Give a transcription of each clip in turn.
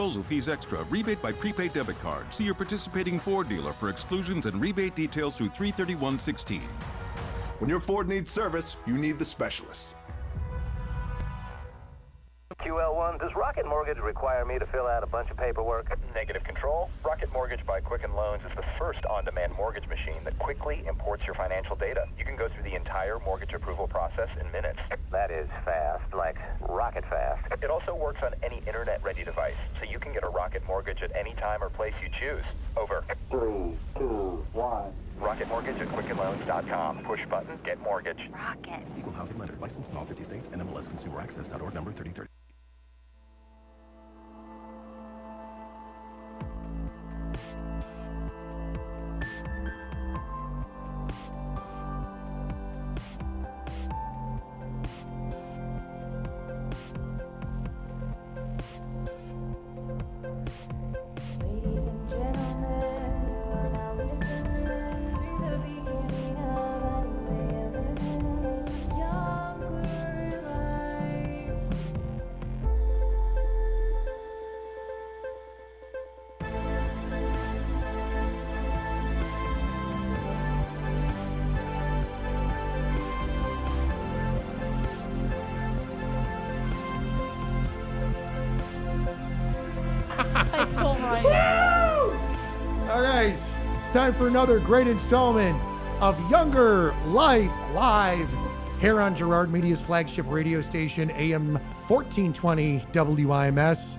disposal fees extra. Rebate by prepaid debit card. See your participating Ford dealer for exclusions and rebate details through 3/31/16. When your Ford needs service, you need the specialist. QL1, does Rocket Mortgage require me to fill out a bunch of paperwork? Negative control. Rocket Mortgage by Quicken Loans is the first on-demand mortgage machine that quickly imports your financial data. You can go through the entire mortgage approval process in minutes. That is fast, like rocket fast. It also works on any internet-ready device, so you can get a Rocket Mortgage at any time or place you choose. Over. 3, 2, 1. Rocket Mortgage at QuickenLoans.com. Push button, get mortgage. Rocket. Equal housing lender. Licensed in all 50 states. NMLSConsumerAccess.org number 3030. All right, it's time for another great installment of Younger Life Live here on Girard Media's flagship radio station, AM 1420 WIMS.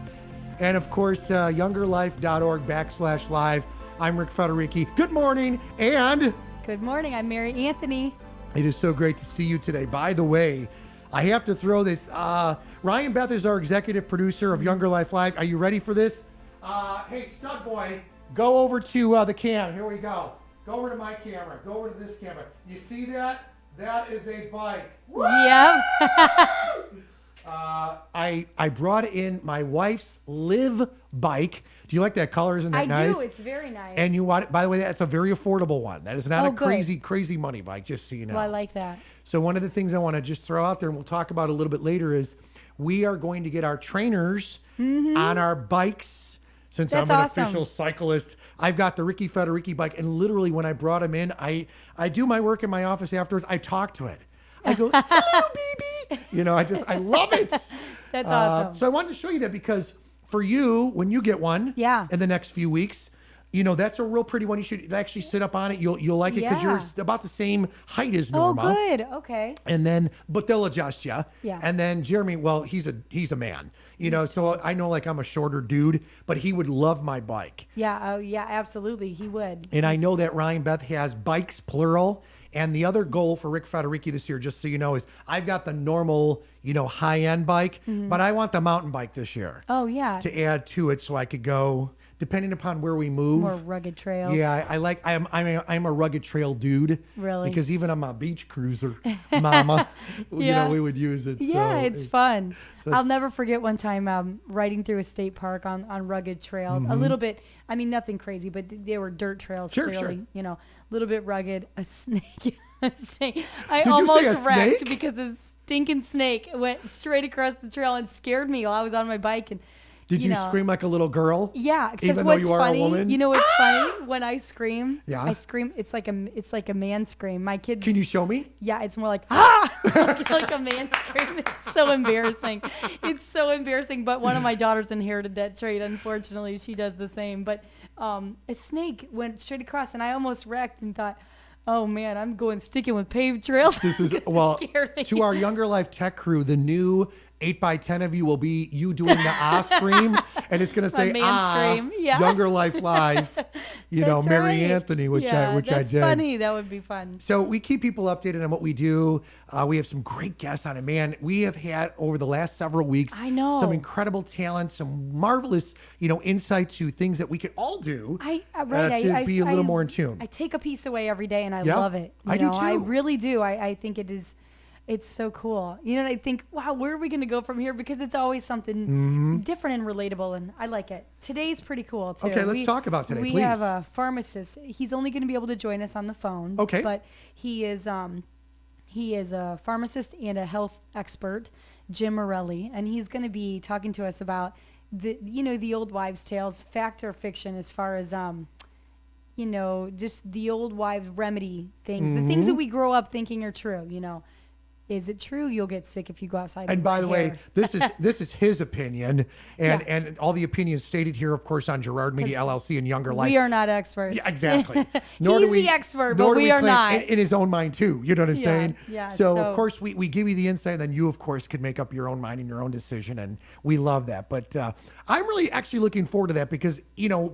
And of course, YoungerLife.org/live. I'm Rick Federici. Good morning, and Good morning. I'm Mary Anthony. it is so great to see you today. By the way, I have to throw this. Ryan Beth is our executive producer of Younger Life Live. Are you ready for this? Hey, stud boy, go over to the cam. Here we go. Go over to my camera. Go over to this camera. You see that? That is a bike. Woo! Yep. I brought in my wife's Live bike. Do you like that color? Isn't that nice? I do. It's very nice. And you want it, by the way, that's a very affordable one. That is not a good. crazy money bike, just so you know. Well, I like that. So one of the things I want to just throw out there, and we'll talk about a little bit later, is we are going to get our trainers on our bikes. Since That's I'm an awesome. official cyclist, I've got the Ricky Federici bike, and literally when I brought him in, I do my work in my office afterwards. I talk to it. I go, hello, baby. You know, I love it. That's awesome. So I wanted to show you that because for you, when you get one in the next few weeks, you know, that's a real pretty one. You should actually sit up on it. You'll like it because you're about the same height as normal. Oh, good. Okay. And then, but they'll adjust you. Yeah. And then Jeremy, well, he's a man, you know, so I know like I'm a shorter dude, but he would love my bike. Yeah. Oh, yeah, absolutely. He would. And I know that Ryan Beth has bikes, plural. And the other goal for Rick Federici this year, just so you know, is I've got the normal, you know, high-end bike, but I want the mountain bike this year. Oh, yeah. To add to it so I could go, depending upon where we move. More rugged trails. Yeah, I'm a rugged trail dude. Really? Because even on my beach cruiser, mama, you know, we would use it. Yeah, so it's fun. so I'll never forget one time riding through a state park on rugged trails. A little bit, I mean, nothing crazy, but they were dirt trails, clearly, you know, a little bit rugged. A snake. A snake. I Did almost you say a wrecked snake? because a stinking snake went straight across the trail and scared me while I was on my bike. And Did you know, scream like a little girl? Yeah, except even though what's you are funny, a woman? you know what's funny? When I scream, Yeah. I scream. It's like a man scream. My kids. Can you show me? Yeah, it's more like ah, like a man scream. It's so embarrassing. It's so embarrassing. But one of my daughters inherited that trait. Unfortunately, she does the same. But a snake went straight across, and I almost wrecked and thought, oh man, I'm sticking with paved trails. This is It scared me. to our Younger Life tech crew, the new 8x10 of you will be you doing the ah scream, and it's gonna say man scream. Yeah. Younger Life Live, you know, That's Mary right. Anthony, which yeah, I that's did. funny. That would be fun. So we keep people updated on what we do. We have some great guests on it. Man, we have had over the last several weeks I know. some incredible talent, some marvelous, you know, insight to things that we could all do to be a little more in tune. I take a piece away every day and I Yeah, love it. I do I too. really do. I think it's so cool. You know, and I think, wow, where are we going to go from here? Because it's always something different and relatable, and I like it. Today's pretty cool, too. Okay, let's talk about today, we please. have a pharmacist. He's only going to be able to join us on the phone. Okay. But he is a pharmacist and a health expert, Jim Morelli, and he's going to be talking to us about the old wives' tales, fact or fiction, as far as just the old wives' remedy things, the things that we grow up thinking are true. Is it true you'll get sick if you go outside? And by the way, hair? this is his opinion, and Yeah. and all the opinions stated here, of course, on Gerard Media LLC and Younger Life. We are not experts. Yeah, exactly. He's the expert, but we are claim not. in his own mind too. You know what I'm Yeah, saying? yeah, So so- of course we give you the insight, and then you of course can make up your own mind and your own decision, and we love that. But I'm really actually looking forward to that because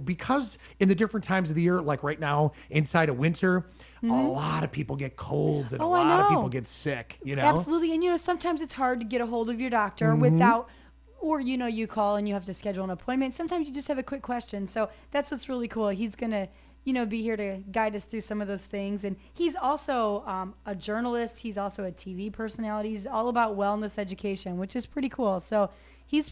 because in the different times of the year, like right now inside of winter, a lot of people get colds and a Oh, I lot of know. people get sick. Absolutely. And sometimes it's hard to get a hold of your doctor without, or you call and you have to schedule an appointment. Sometimes you just have a quick question. So that's what's really cool. He's going to, be here to guide us through some of those things. And he's also a journalist. He's also a TV personality. He's all about wellness education, which is pretty cool. So he's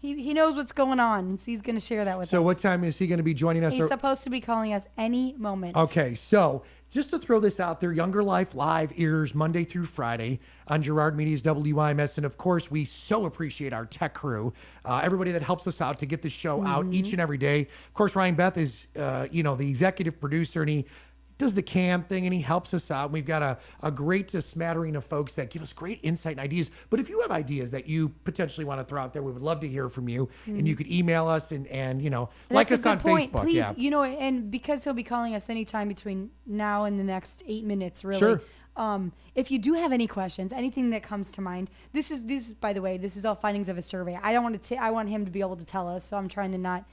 he knows what's going on. So he's going to share that with us. So what time is he going to be joining us? He's supposed to be calling us any moment. Okay, so just to throw this out there, Younger Life Live airs Monday through Friday on Gerard Media's WIMS. And of course, we so appreciate our tech crew, everybody that helps us out to get the show out each and every day. Of course, Ryan Beth is, the executive producer, and he does the cam thing and he helps us out. We've got a great smattering of folks that give us great insight and ideas. But if you have ideas that you potentially want to throw out there, we would love to hear from you. And you could email us and like That's us a on good point. Facebook. Please, Yeah. and because he'll be calling us anytime between now and the next 8 minutes, really. Sure. If you do have any questions, anything that comes to mind, this is by the way, this is all findings of a survey. I don't want to. I want him to be able to tell us, so I'm trying to not.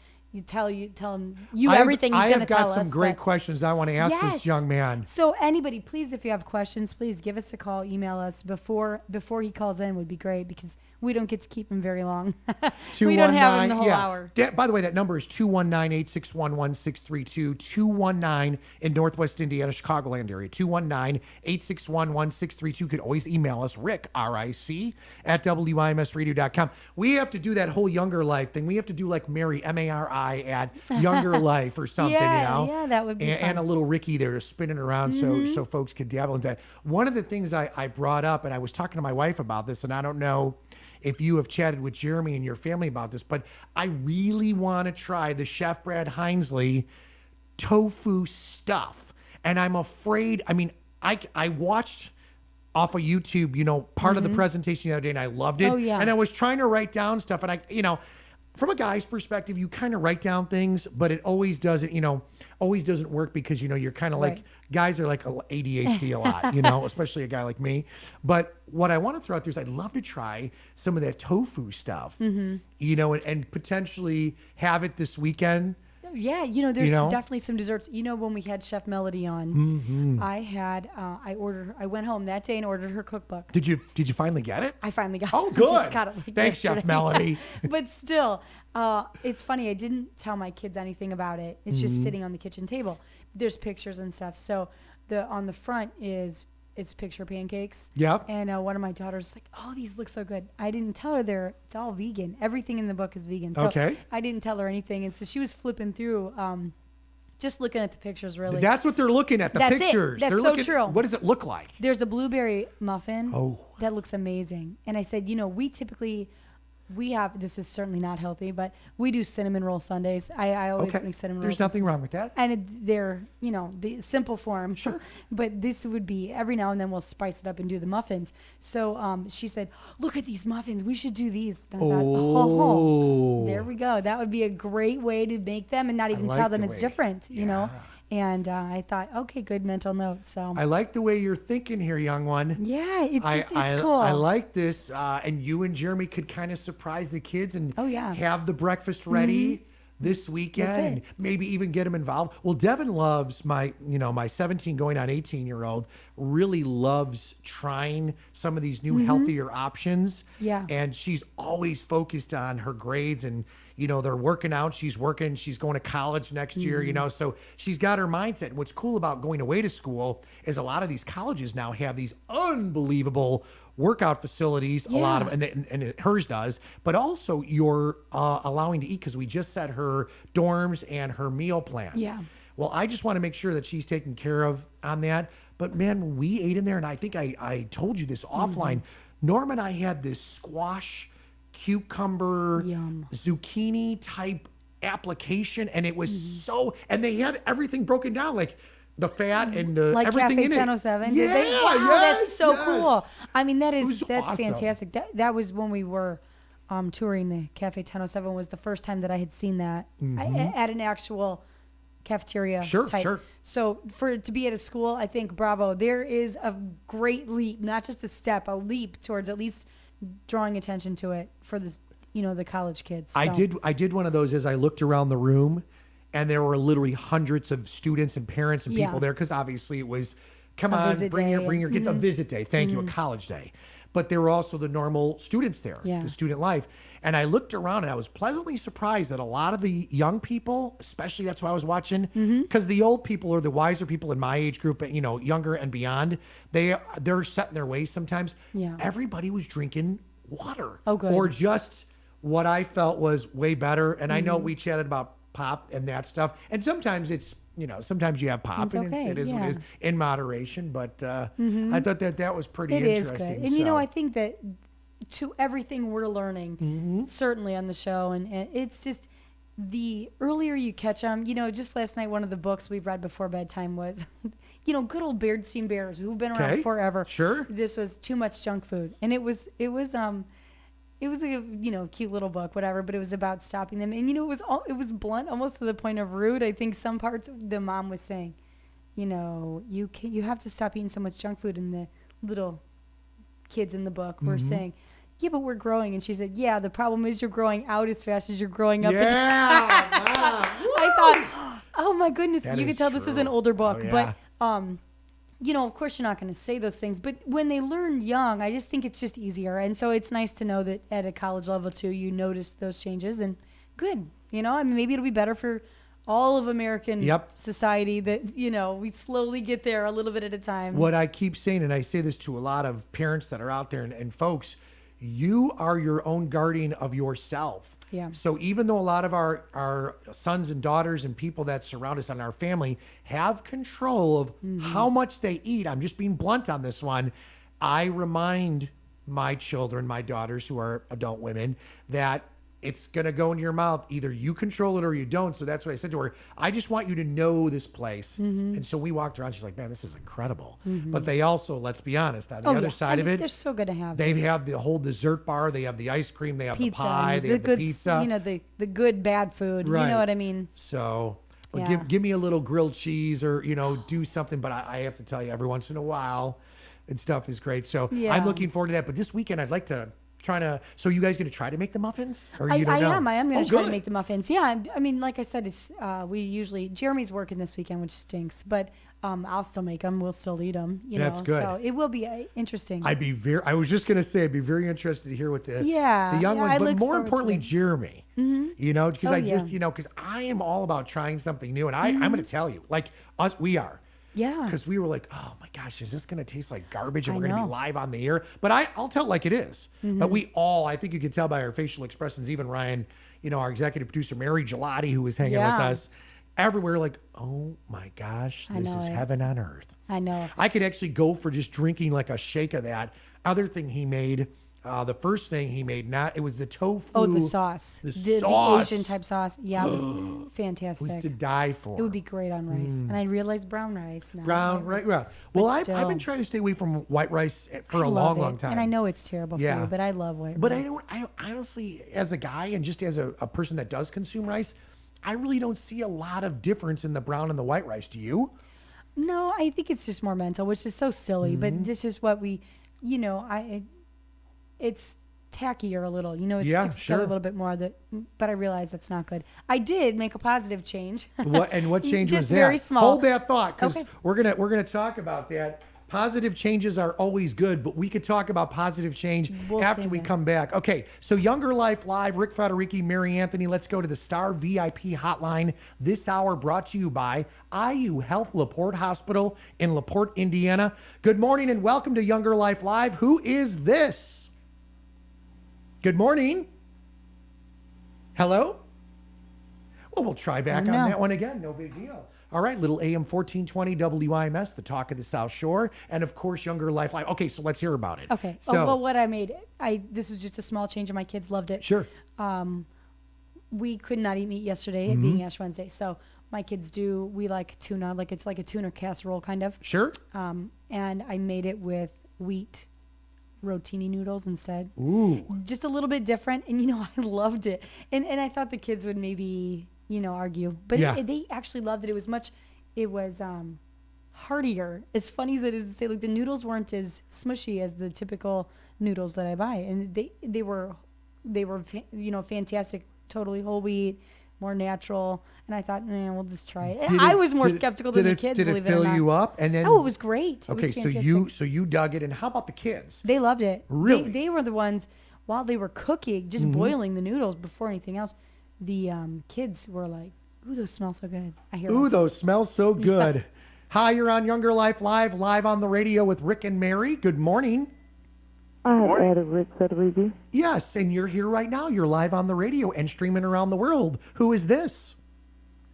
Tell him everything he's going to tell us. I have got some great questions I want to ask this young man. So anybody, please, if you have questions, please give us a call, email us before he calls in would be great because we don't get to keep him very long. We don't have him the whole hour. By the way, that number is 219-861-1632, 219 in Northwest Indiana, Chicagoland area, 219-861-1632. You can always email us, Rick, R-I-C, at WIMSradio.com. We have to do that whole Younger Life thing. We have to do like Mary, M-A-R-I, at Younger Life or something, Yeah, that would be fun. and a little Ricky there to spin it around so folks could dabble in that. One of the things I brought up, and I was talking to my wife about this, and I don't know if you have chatted with Jeremy and your family about this, but I really want to try the Chef Brad Hinesley tofu stuff. And I'm afraid, I watched off of YouTube, part of the presentation the other day, and I loved it. Oh, yeah. And I was trying to write down stuff, and from a guy's perspective, you kind of write down things, but it always doesn't work because, you're kind of Right. like, guys are like ADHD a lot, especially a guy like me. But what I want to throw out there is I'd love to try some of that tofu stuff, and potentially have it this weekend. Yeah, there's definitely some desserts. When we had Chef Melody on, I went home that day and ordered her cookbook. Did you finally get it? I finally got Oh, it. I good. just got it Thanks, yesterday. Chef Melody. But still, it's funny. I didn't tell my kids anything about it. It's just sitting on the kitchen table. There's pictures and stuff. So on the front it's picture pancakes. Yep. And one of my daughters was like, "Oh, these look so good." I didn't tell her it's all vegan. Everything in the book is vegan. So Okay. I didn't tell her anything, and so she was flipping through, just looking at the pictures. Really, That's what they're looking at, the That's it. pictures. That's They're so looking, true. What does it look like? There's a blueberry muffin. Oh. That looks amazing. And I said, we have, this is certainly not healthy, but we do cinnamon roll sundaes. I always make cinnamon rolls. There's nothing wrong with that. And they're, the simple form. Sure. But this would be every now and then we'll spice it up and do the muffins. So she said, "Look at these muffins. We should do these." And I thought, there we go. That would be a great way to make them and not even like tell them the it's way. different, you know. And I thought, okay, good mental note. So I like the way you're thinking here, young one. yeah, it's cool. I like this. And you and Jeremy could kind of surprise the kids and Oh, yeah. have the breakfast ready this weekend That's it. and maybe even get them involved. Well, Devin loves my 17 going on 18-year-old really loves trying some of these new healthier options. Yeah. And she's always focused on her grades and they're working out. She's working. She's going to college next year, so she's got her mindset. And what's cool about going away to school is a lot of these colleges now have these unbelievable workout facilities, a lot of, and hers does, but also you're allowing to eat because we just set her dorms and her meal plan. Yeah. Well, I just want to make sure that she's taken care of on that. But man, we ate in there, and I think I told you this offline. Norm and I had this squash cucumber, Yum. zucchini type application, and it was so. And they had everything broken down, like the fat and the Like everything Cafe in 1007. it. Did they? Wow, yes, that's so yes. cool. I mean, that's awesome. fantastic. That was when we were touring the Cafe 1007. Was the first time that I had seen that at an actual cafeteria Sure, type. sure. So for it to be at a school, I think bravo. There is a great leap, not just a step, a leap towards at least drawing attention to it for the the college kids. I So, did one of those as I looked around the room, and there were literally hundreds of students and parents and people Yeah. there, because obviously it was, come A on, visit bring day your and- kids. A visit day, thank you, a college day. But there were also the normal students there, Yeah. the student life. And I looked around and I was pleasantly surprised that a lot of the young people, especially that's why I was watching, because the old people or the wiser people in my age group, younger and beyond, they're set in their ways sometimes. Yeah. Everybody was drinking water. Oh, good. Or just what I felt was way better. And I know we chatted about pop and that stuff. And sometimes it's, sometimes you have pop It's and okay, it is what yeah. it is in moderation. But I thought that was pretty It is interesting. good. And So, I think that to everything we're learning, certainly on the show, and it's just the earlier you catch them, just last night, one of the books we read before bedtime was, good old Beardstein Bears who've been around Okay, forever. sure. This was Too Much Junk Food. And it was a cute little book, whatever, but it was about stopping them. And it was blunt, almost to the point of rude. I think some parts the mom was saying, you have to stop eating so much junk food. And the little kids in the book were saying, yeah, but we're growing. And she said, yeah, the problem is you're growing out as fast as you're growing up. Yeah. Mom. I thought, oh my goodness, That you can is tell this is true. an older book, Oh, yeah. but of course you're not going to say those things, but when they learn young, I just think it's just easier. And so it's nice to know that at a college level too, you notice those changes, and good, maybe it'll be better for all of American Yep. society that, we slowly get there a little bit at a time. What I keep saying, and I say this to a lot of parents that are out there and folks, you are your own guardian of yourself. Yeah. So even though a lot of our sons and daughters and people that surround us in our family have control of how much they eat, I'm just being blunt on this one. I remind my children, my daughters who are adult women, that it's going to go in your mouth. Either you control it or you don't. So that's what I said to her. I just want you to know this place. And so we walked around. She's like, man, this is incredible. But they also, let's be honest, on the other side of it, they're still going to have they have the whole dessert bar. They have the ice cream. They have pizza, the pie. They have the good, pizza. the good bad food. Right. You know what I mean? So, but Yeah. give me a little grilled cheese or, do something. But I have to tell you, every once in a while, and stuff is great. So Yeah. I'm looking forward to that. But this weekend, I'd like to so you guys going to try to make the muffins? Or you don't I know? am going to try to good. make the muffins. Yeah. I mean, like I said, it's, Jeremy's working this weekend, which stinks, but I'll still make them. We'll still eat them. That's good. So it will be interesting. I was just going to say, I'd be very interested to hear what the Yeah, young yeah, ones, I but look more forward to importantly, it. Jeremy, because Oh, I just, yeah. because I am all about trying something new. And I'm going to tell you, like us, we are. Yeah. Because we were like, oh my gosh, is this going to taste like garbage and I we're going to know. be live on the air? But I'll tell it like it is. But we all, I think you can tell by our facial expressions, even Ryan, our executive producer, Mary Gelati, who was hanging with Yeah. us, everywhere like, oh my gosh, I this know is it. heaven on earth. I know. I could actually go for just drinking like a shake of that. Other thing he made, the first thing he made, it was the tofu. Oh, the sauce. The The sauce. Asian type sauce. Yeah, it was fantastic. was to die for. It would be great on rice. And I realized brown rice now. brown, It was- right? Yeah. Well, I've still. been trying to stay away from white rice for I a love long it. time. And I know it's terrible for Yeah. you, but I love white But rice. I honestly, as a guy and just as a person that does consume rice, I really don't see a lot of difference in the brown and the white rice. Do you? No, I think it's just more mental, which is so silly. Mm-hmm. But this is what we, it's tackier a little. It Yeah, sticks together sure. a little bit more. But I realize that's not good. I did make a positive change. What change was Just that? very small. Hold that thought, because Okay. we're gonna talk about that. Positive changes are always good, but we could talk about positive change We'll after save we that. come back. Okay, so Younger Life Live, Rick Federici, Mary Anthony. Let's go to the Star VIP hotline. This hour brought to you by IU Health LaPorte Hospital in LaPorte, Indiana. Good morning and welcome to Younger Life Live. Who is this? Good morning. Hello? Well, we'll try back on that one again. No big deal. All right, little AM 1420 WIMS, the talk of the South Shore, and of course, Younger Life Live. Okay, so let's hear about it. Okay. So, well, what I made, this was just a small change, and my kids loved it. Sure. We could not eat meat yesterday, it being Ash Wednesday. So my kids we like tuna, like it's like a tuna casserole kind of. Sure. And I made it with wheat rotini noodles instead. Ooh. Just a little bit different, and I loved it. And I thought the kids would maybe argue, but they actually loved it. It was heartier. As funny as it is to say, like the noodles weren't as smushy as the typical noodles that I buy, and they were fantastic. Totally whole wheat, more natural. And I thought, we'll just try it. And I was more skeptical than the kids. Did it fill you up? And then it was great. It okay, was fantastic. so you dug it, and how about the kids? They loved it. Really? They were the ones while they were cooking, just boiling the noodles before anything else. The kids were like, "Ooh, those smell so good." I hear. Ooh, them. those smell so good. Hi, you're on Younger Life live on the radio with Rick and Mary. Good morning. Rick Federici. Yes, and you're here right now. You're live on the radio and streaming around the world. Who is this?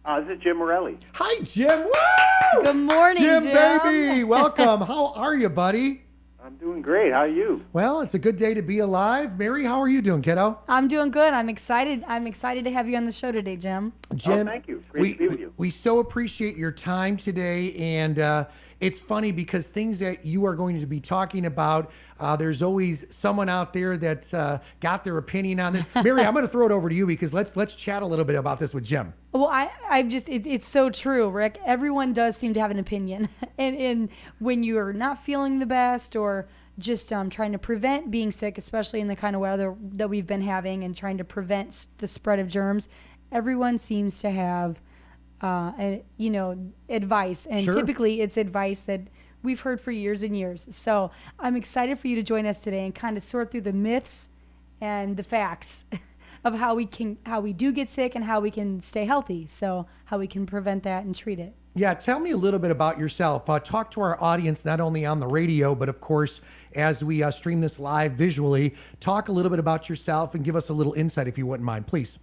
This is Jim Morelli. Hi, Jim. Woo! Good morning, Jim. Baby. Welcome. How are you, buddy? I'm doing great. How are you? Well, it's a good day to be alive. Mary, how are you doing, kiddo? I'm doing good. I'm excited. I'm excited to have you on the show today, Jim. Jim, thank you. Great to be with you. We so appreciate your time today, and it's funny because things that you are going to be talking about, there's always someone out there that's got their opinion on this. Mary, I'm going to throw it over to you because let's chat a little bit about this with Jim. Well, it's so true, Rick. Everyone does seem to have an opinion. and when you're not feeling the best or just trying to prevent being sick, especially in the kind of weather that we've been having and trying to prevent the spread of germs, everyone seems to have, advice. And Sure. Typically it's advice that we've heard for years and years. So I'm excited for you to join us today and kind of sort through the myths and the facts of how we do get sick and how we can stay healthy. So how we can prevent that and treat it. Yeah, tell me a little bit about yourself. Talk to our audience, not only on the radio, but of course, as we stream this live visually. Talk a little bit about yourself and give us a little insight, if you wouldn't mind, please.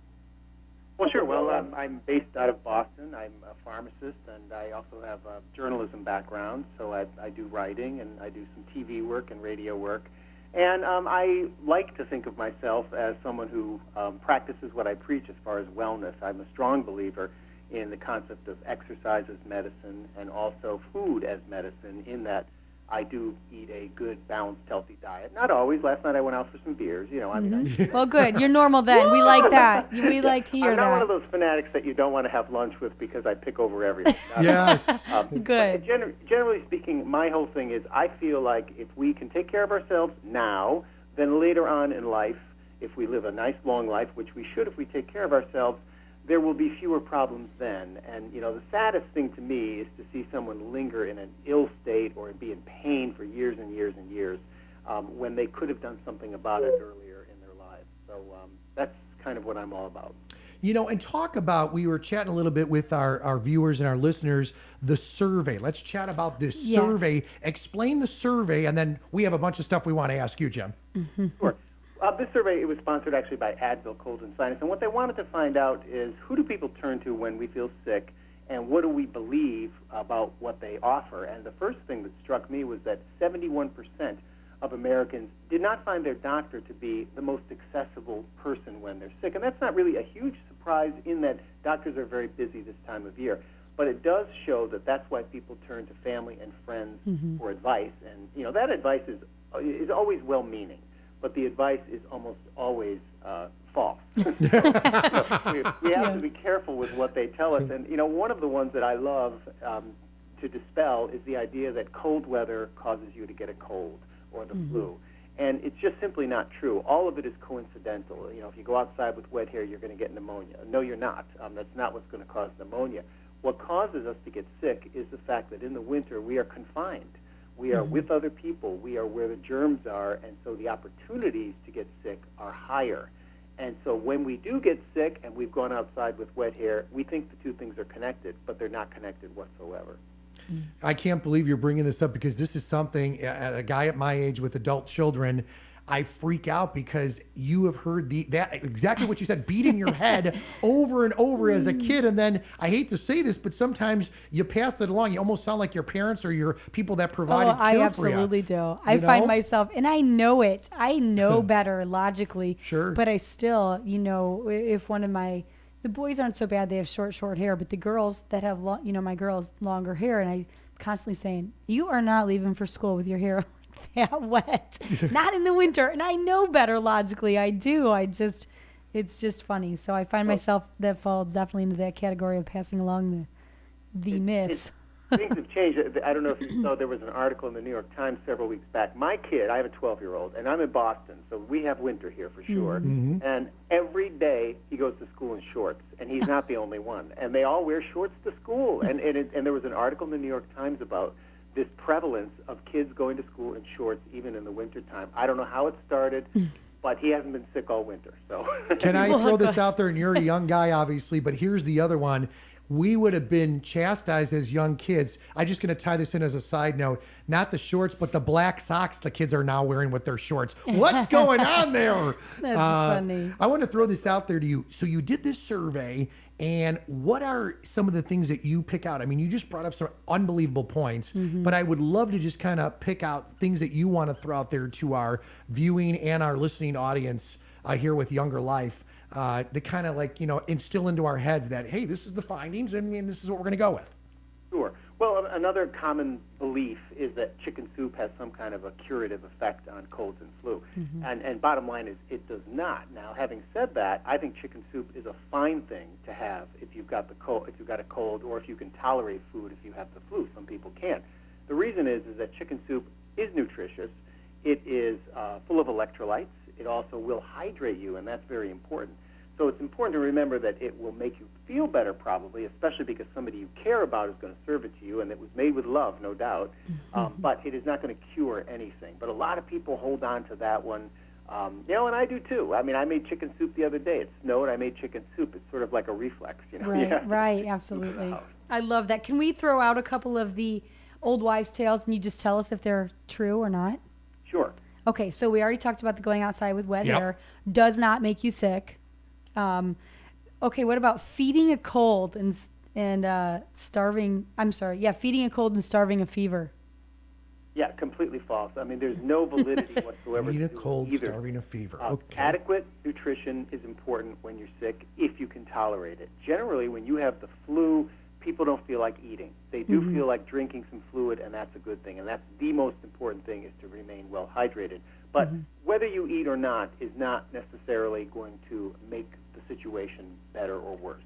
Well, sure. Well, I'm based out of Boston. I'm a pharmacist, and I also have a journalism background. So I do writing, and I do some TV work and radio work. And I like to think of myself as someone who practices what I preach as far as wellness. I'm a strong believer in the concept of exercise as medicine and also food as medicine, in that I do eat a good, balanced, healthy diet. Not always. Last night I went out for some beers. Well, good. You're normal then. We like that. We like to hear I'm that. not one of those fanatics that you don't want to have lunch with because I pick over everything. Yes. Good. Generally speaking, my whole thing is I feel like if we can take care of ourselves now, then later on in life, if we live a nice, long life, which we should if we take care of ourselves, there will be fewer problems then. And, the saddest thing to me is to see someone linger in an ill state or be in pain for years and years and years when they could have done something about it earlier in their lives. So that's kind of what I'm all about. And talk about, we were chatting a little bit with our viewers and our listeners, the survey. Let's chat about this survey. Explain the survey, and then we have a bunch of stuff we want to ask you, Jim. Mm-hmm. Sure. This survey, it was sponsored actually by Advil Cold and Sinus, and what they wanted to find out is who do people turn to when we feel sick, and what do we believe about what they offer. And the first thing that struck me was that 71% of Americans did not find their doctor to be the most accessible person when they're sick. And that's not really a huge surprise in that doctors are very busy this time of year. But it does show that that's why people turn to family and friends for advice. And, that advice is always well-meaning, but the advice is almost always false. we have to be careful with what they tell us. And, one of the ones that I love to dispel is the idea that cold weather causes you to get a cold or the flu. And it's just simply not true. All of it is coincidental. If you go outside with wet hair, you're going to get pneumonia. No, you're not. That's not what's going to cause pneumonia. What causes us to get sick is the fact that in the winter we are confined. We are with other people. We are where the germs are, and so the opportunities to get sick are higher. And so when we do get sick and we've gone outside with wet hair, we think the two things are connected, but they're not connected whatsoever. I can't believe you're bringing this up because this is something, a guy at my age with adult children, I freak out because you have heard that exactly what you said, beating your head over and over as a kid. And then I hate to say this, but sometimes you pass it along. You almost sound like your parents or your people that provided care I for you. absolutely do. I find myself, and I know it. I know better logically. Sure. But I still, if one of the boys aren't so bad, they have short hair, but the girls that have, my girls, longer hair, and I constantly saying, you are not leaving for school with your hair that wet, not in the winter. And I know better logically. I do. It's just funny. So I find myself that falls definitely into that category of passing along the myths. Things have changed. I don't know if you saw, there was an article in the New York Times several weeks back. My kid, I have a 12-year-old, and I'm in Boston, so we have winter here for sure. Mm-hmm. And every day he goes to school in shorts, and he's not the only one. And they all wear shorts to school. And there was an article in the New York Times about this prevalence of kids going to school in shorts even in the wintertime. I don't know how it started, but he hasn't been sick all winter. So can I throw this out there? And you're a young guy, obviously, but here's the other one. We would have been chastised as young kids. I'm just going to tie this in as a side note. Not the shorts, but the black socks the kids are now wearing with their shorts. What's going on there? That's funny. I want to throw this out there to you. So you did this survey, and what are some of the things that you pick out? I mean, you just brought up some unbelievable points, but I would love to just kind of pick out things that you want to throw out there to our viewing and our listening audience here with Younger Life. To kind of instill into our heads that, hey, this is the findings and this is what we're going to go with. Sure. Well, another common belief is that chicken soup has some kind of a curative effect on colds and flu. And bottom line is it does not. Now, having said that, I think chicken soup is a fine thing to have if you've got a cold, or if you can tolerate food if you have the flu. Some people can't. The reason is that chicken soup is nutritious. It is full of electrolytes. It also will hydrate you, and that's very important. So it's important to remember that it will make you feel better probably, especially because somebody you care about is going to serve it to you, and it was made with love, no doubt. But it is not going to cure anything. But a lot of people hold on to that one, and I do too. I mean, I made chicken soup the other day. It snowed. I made chicken soup. It's sort of like a reflex, Right, absolutely. I love that. Can we throw out a couple of the old wives' tales, and you just tell us if they're true or not? Sure. Okay, so we already talked about the going outside with wet hair. Does not make you sick. Okay, what about feeding a cold and starving? I'm sorry. Yeah, feeding a cold and starving a fever. Yeah, completely false. I mean, there's no validity whatsoever. Feeding a to cold, either. starving a fever. Okay. Adequate nutrition is important when you're sick if you can tolerate it. Generally, when you have the flu, people don't feel like eating. They do feel like drinking some fluid, and that's a good thing. And that's the most important thing, is to remain well hydrated. But whether you eat or not is not necessarily going to make the situation better or worse.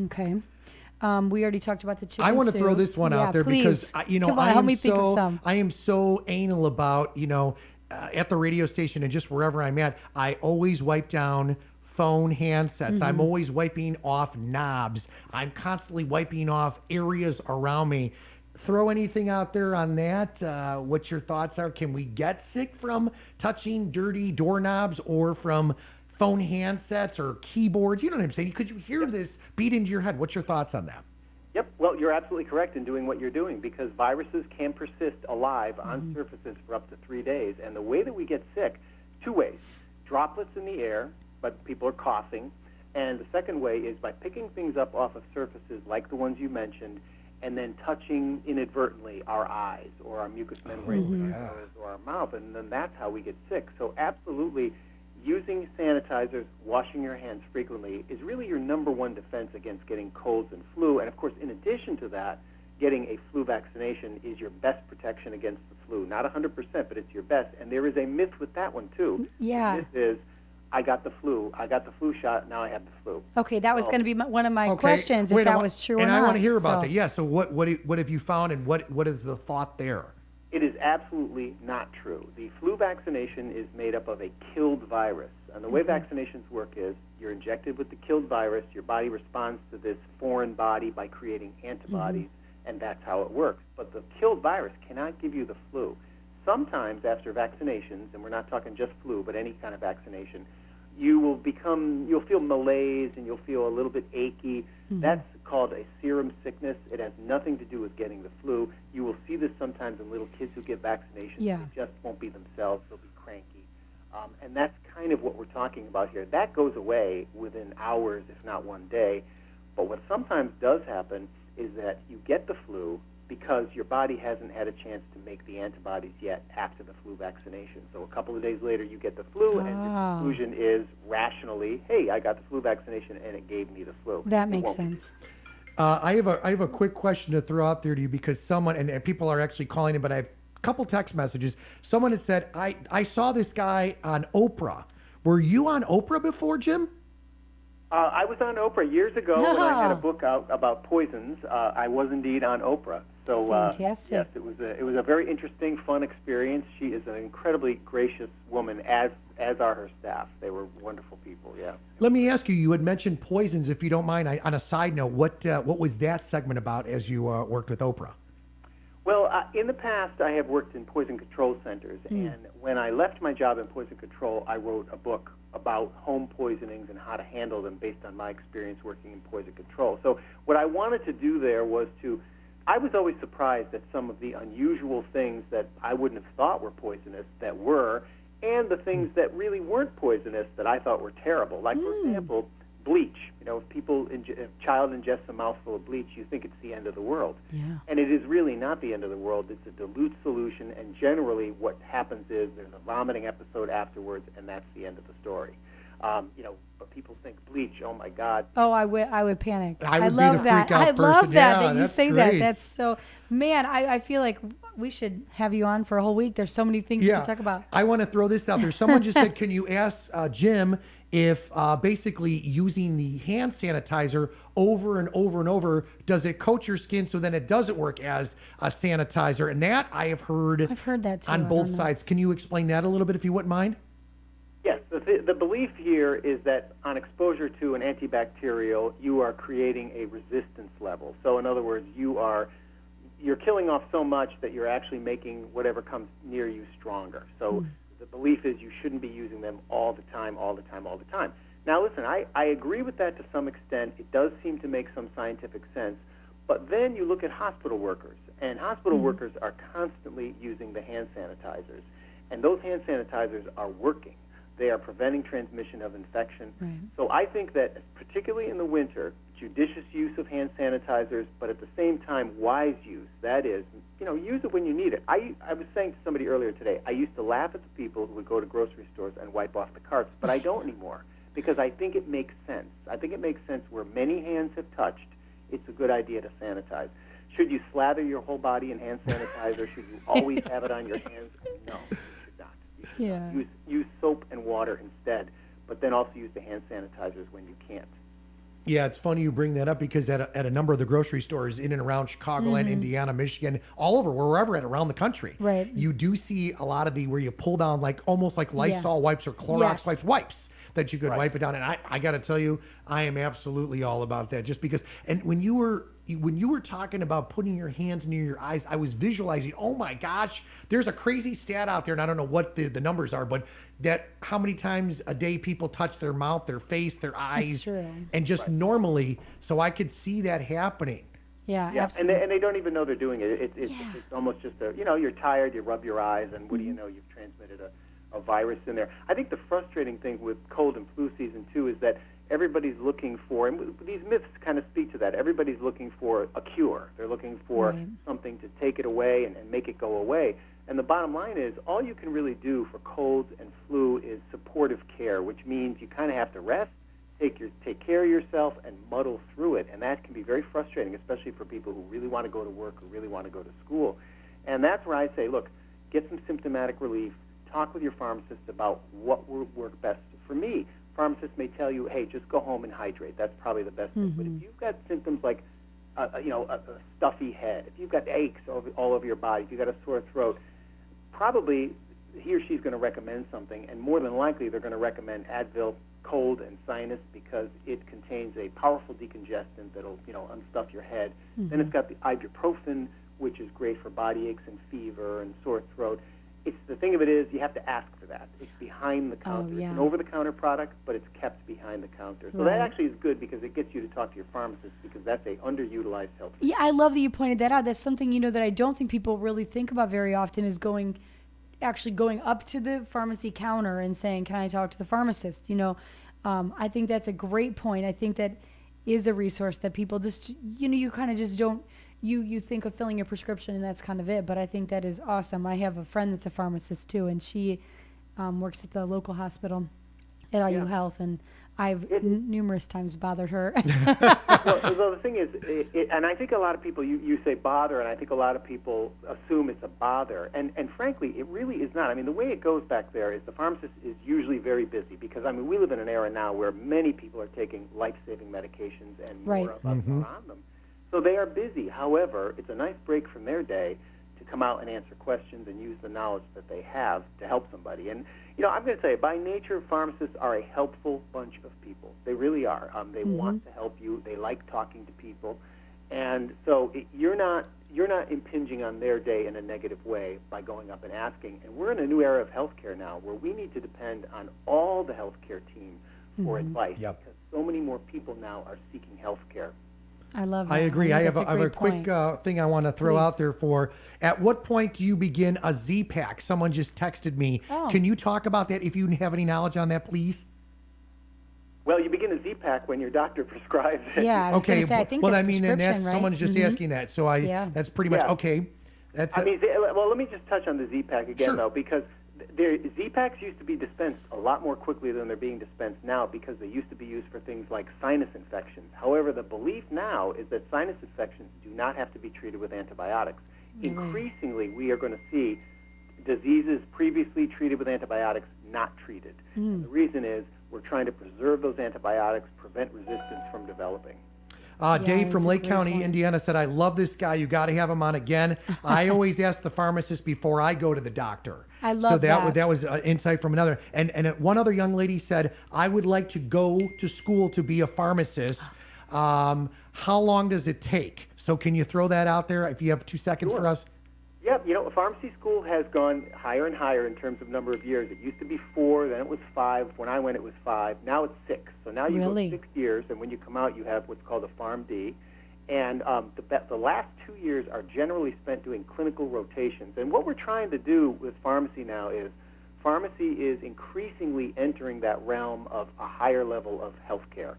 Okay. We already talked about the chicken I want to soup. throw this one out there please. because, Come on, help me think of some. I am so anal about, at the radio station and just wherever I'm at, I always wipe down phone handsets. I'm always wiping off knobs. I'm constantly wiping off areas around me. Throw anything out there on that? What your thoughts are? Can we get sick from touching dirty doorknobs or from phone handsets or keyboards? You know what I'm saying? Could you hear this beat into your head? What's your thoughts on that? Yep. Well, you're absolutely correct in doing what you're doing, because viruses can persist alive on surfaces for up to 3 days. And the way that we get sick, two ways. Droplets in the air, but people are coughing. And the second way is by picking things up off of surfaces like the ones you mentioned, and then touching inadvertently our eyes or our mucous membrane or our mouth, and then that's how we get sick. So absolutely, using sanitizers, washing your hands frequently is really your number one defense against getting colds and flu. And of course, in addition to that, getting a flu vaccination is your best protection against the flu. Not 100%, but it's your best. And there is a myth with that one too. Yeah. The myth is, I got the flu shot, now I have the flu. Okay, that was going to be one of my questions, if that was true or not. And I want to hear about that. Yeah, so what have you found, and what is the thought there? It is absolutely not true. The flu vaccination is made up of a killed virus. And the way vaccinations work is you're injected with the killed virus, your body responds to this foreign body by creating antibodies, and that's how it works. But the killed virus cannot give you the flu. Sometimes after vaccinations, and we're not talking just flu, but any kind of vaccination, you'll feel malaise and you'll feel a little bit achy. That's called a serum sickness. It has nothing to do with getting the flu. You will see this sometimes in little kids who get vaccinations. Yeah. They just won't be themselves. They'll be cranky. And that's kind of what we're talking about here. That goes away within hours, if not one day. But what sometimes does happen is that you get the flu because your body hasn't had a chance to make the antibodies yet after the flu vaccination. So a couple of days later, you get the flu, and your conclusion is rationally, hey, I got the flu vaccination, and it gave me the flu. That makes sense. I have a quick question to throw out there to you because someone, and people are actually calling in, but I have a couple text messages. Someone had said, I saw this guy on Oprah. Were you on Oprah before, Jim? I was on Oprah years ago when I had a book out about poisons. I was indeed on Oprah. So fantastic. Yes, it was a very interesting, fun experience. She is an incredibly gracious woman, as are her staff. They were wonderful people. Yeah. Let me ask you. You had mentioned poisons, if you don't mind. On a side note, what was that segment about as you worked with Oprah? Well, in the past, I have worked in poison control centers, and when I left my job in poison control, I wrote a book about home poisonings and how to handle them based on my experience working in poison control. So what I wanted to do there was I was always surprised at some of the unusual things that I wouldn't have thought were poisonous that were, and the things that really weren't poisonous that I thought were terrible. Like, for example, bleach. If a child ingests a mouthful of bleach, you think it's the end of the world. Yeah. And it is really not the end of the world. It's a dilute solution, and generally what happens is there's a vomiting episode afterwards, and that's the end of the story. But people think bleach, oh my God. Oh, I would panic. I would love be the that. freak out I person. love that Yeah, you that's say great. that. That's so, man, I feel like we should have you on for a whole week. There's so many things we can talk about. I want to throw this out there. Someone just said, can you ask Jim if basically using the hand sanitizer over and over and over, does it coat your skin so then it doesn't work as a sanitizer? And that I have heard. I've heard that too. On I both don't know. sides. Can you explain that a little bit if you wouldn't mind? Yes, the belief here is that on exposure to an antibacterial, you are creating a resistance level. So in other words, you're killing off so much that you're actually making whatever comes near you stronger. So the belief is you shouldn't be using them all the time. Now listen, I agree with that to some extent. It does seem to make some scientific sense. But then you look at hospital workers, and hospital workers are constantly using the hand sanitizers. And those hand sanitizers are working. They are preventing transmission of infection. Right. So I think that, particularly in the winter, judicious use of hand sanitizers, but at the same time, wise use. That is, use it when you need it. I was saying to somebody earlier today, I used to laugh at the people who would go to grocery stores and wipe off the carts, but I don't anymore because I think it makes sense. I think it makes sense where many hands have touched. It's a good idea to sanitize. Should you slather your whole body in hand sanitizer? Should you always have it on your hands? No. Yeah. Use soap and water instead, but then also use the hand sanitizers when you can't. Yeah, it's funny you bring that up because at a number of the grocery stores in and around Chicagoland, Indiana, Michigan, all over, wherever around the country, right, you do see a lot of where you pull down almost like Lysol wipes or Clorox wipes that you could wipe it down. And I got to tell you, I am absolutely all about that just because. And when you were talking about putting your hands near your eyes, I was visualizing, oh my gosh, there's a crazy stat out there, and I don't know what the numbers are, but that how many times a day people touch their mouth, their face, their eyes, and just normally, so I could see that happening. Yeah, absolutely. And they don't even know they're doing it. It's almost just you're tired, you rub your eyes, and what do you know, you've transmitted a virus in there. I think the frustrating thing with cold and flu season, too, is that everybody's looking for, and these myths kind of speak to that, everybody's looking for a cure. They're looking for something to take it away and make it go away. And the bottom line is, all you can really do for colds and flu is supportive care, which means you kind of have to rest, take care of yourself, and muddle through it. And that can be very frustrating, especially for people who really want to go to work or really want to go to school. And that's where I say, look, get some symptomatic relief, talk with your pharmacist about what will work best. For me, pharmacists may tell you, hey, just go home and hydrate. That's probably the best thing. But if you've got symptoms like, a stuffy head, if you've got aches all over your body, if you've got a sore throat, probably he or she's going to recommend something, and more than likely they're going to recommend Advil Cold and Sinus because it contains a powerful decongestant that'll, unstuff your head. Then it's got the ibuprofen, which is great for body aches and fever and sore throat. The thing of it is, you have to ask for that. It's behind the counter. It's an over-the-counter product, but it's kept behind the counter. So that actually is good because it gets you to talk to your pharmacist because that's a underutilized health. Yeah, I love that you pointed that out. That's something, that I don't think people really think about very often is going actually going up to the pharmacy counter and saying, "Can I talk to the pharmacist?" I think that's a great point. I think that is a resource that people just, you kind of just don't, you think of filling your prescription and that's kind of it. But I think that is awesome. I have a friend that's a pharmacist too, and she works at the local hospital at IU Health, and I've numerous times bothered her. Well, the thing is, and I think a lot of people, you say bother, and I think a lot of people assume it's a bother. And frankly, it really is not. I mean, the way it goes back there is the pharmacist is usually very busy because, I mean, we live in an era now where many people are taking life-saving medications and more of us are on them. So they are busy. However, it's a nice break from their day to come out and answer questions and use the knowledge that they have to help somebody. And, I'm going to say, by nature, pharmacists are a helpful bunch of people. They really are. They want to help you. They like talking to people. And so you're not impinging on their day in a negative way by going up and asking. And we're in a new era of healthcare now where we need to depend on all the healthcare team for advice because so many more people now are seeking healthcare. I love that. I agree. I have a point. quick thing I want to throw out there for. At what point do you begin a Z-Pack? Someone just texted me. Oh. Can you talk about that if you have any knowledge on that, please? Well, you begin a Z-Pack when your doctor prescribes it. Yeah, I was going to say, I think that's then that's right? someone's just asking that. So that's pretty much okay. That's well, let me just touch on the Z-Pack again, though, because Z-Packs used to be dispensed a lot more quickly than they're being dispensed now because they used to be used for things like sinus infections. However, the belief now is that sinus infections do not have to be treated with antibiotics. Increasingly, we are going to see diseases previously treated with antibiotics not treated. And the reason is we're trying to preserve those antibiotics, prevent resistance from developing. Dave from Lake County, Indiana said, I love this guy. You got to have him on again. I always ask the pharmacist before I go to the doctor. I love so that was insight from another. And one other young lady said, I would like to go to school to be a pharmacist. How long does it take? So can you throw that out there if you have 2 seconds for us? Yep, pharmacy school has gone higher and higher in terms of number of years. It used to be 4, then it was 5. When I went, it was 5. Now it's 6. So now you go 6 years, and when you come out, you have what's called a PharmD. And the last 2 years are generally spent doing clinical rotations. And what we're trying to do with pharmacy now is pharmacy is increasingly entering that realm of a higher level of healthcare.